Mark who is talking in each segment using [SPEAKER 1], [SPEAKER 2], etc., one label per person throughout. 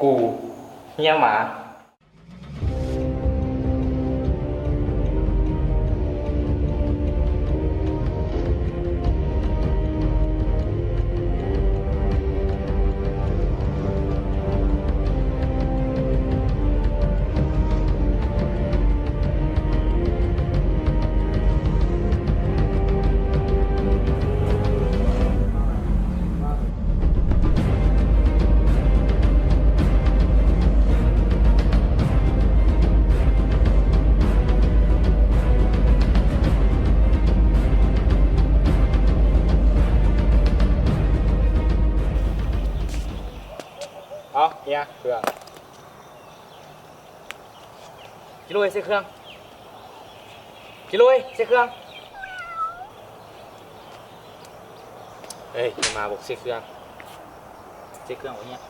[SPEAKER 1] กูเฮียหมาเอาเฮียเครื่องกิโลเสียเครื่องกิโลเสียเครื่องเฮ้ยมาบอกเสียเครื่องวะเนี่ย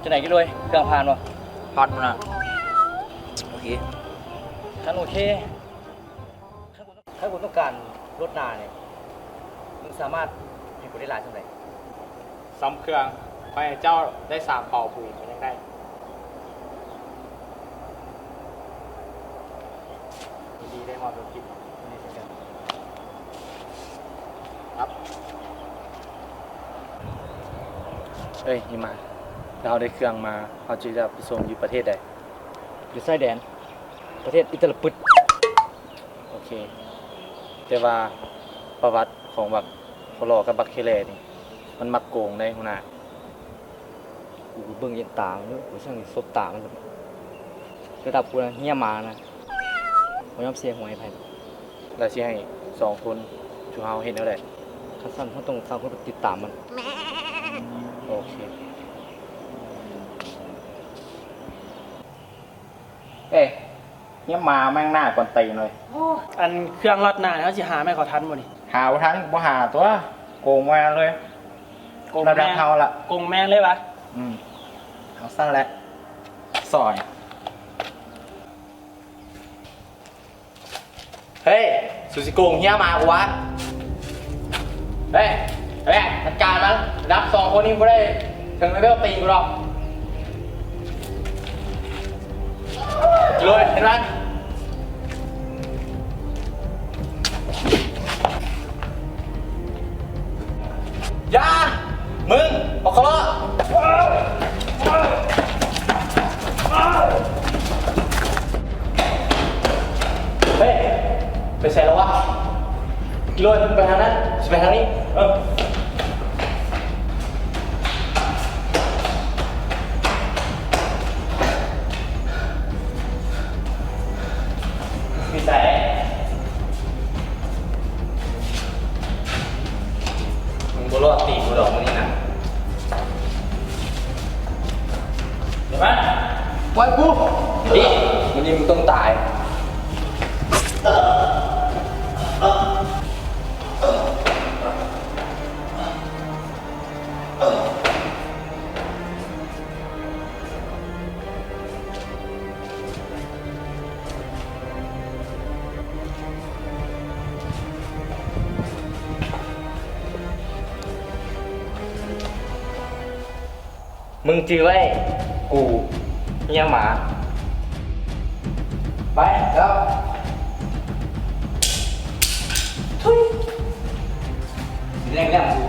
[SPEAKER 1] จะไหนกินเลยเครื่องผ่านวะผ่านนะโอเคคันโอเคถ้าคุณต้องการรถนาเนี่ยมึงสามารถให้กูได้หลายเท่าไหร่ซ้ำเครื่องไปเจ้าได้3 เป่าปุ๋ยมันยังได้ดีได้หอดรถกินครับเฮ้ยนี่มาเราได้เครื่องมาเขาจะไปส่งอยู่ประเทศใดอยู่ชายแดนประเทศอิตาลีโอเคแต่ว่าประวัติของบักฟลอกับบักเคเลนี่มันมักโกงได้หัวหน้ากูเบิ่งยันตาเนอะกูช่างซบตามันระดับกูนะเฮี้ยมานะผมยอมเสียหัวไอ้ไผ่แล้วสิให้2 คนชูเฮาเห็นแล้วแหละขั้นสั้นเขาต้อง2 คนติดตามมันโอเคเอ้ยเนี่ยมาแม่งหน้าก่อนตีเลย
[SPEAKER 2] อันเครื่องรอดหน้าเขาสิหาไม่ขอทันบ่นี่
[SPEAKER 1] หาทันบ่หาตัวโกงมาเลยระดับเท่าละ
[SPEAKER 2] โกงแม่งเลยวะ
[SPEAKER 1] เอาสั้นแหละซอยเฮ้ยสุสิโกงเฮียมากูวะเฮ้ยจัดการมันรับ2 คนนี้กูได้ถึงเลเวลตีกูหรอกเลยเห็นไหมยามึงบอกเขาละเฮ้ยไปใส่แล้ววะกิโลไปทางนั้นไปทางนี้พี่แสมึงบรอดตีกูดอกมึงนี่นะเห็นไหมปล่อยกูนี่มึงนี่มึงต้องตายมึงจื้อไว้กูเฮียหมาไปแล้วทุยแรงๆกู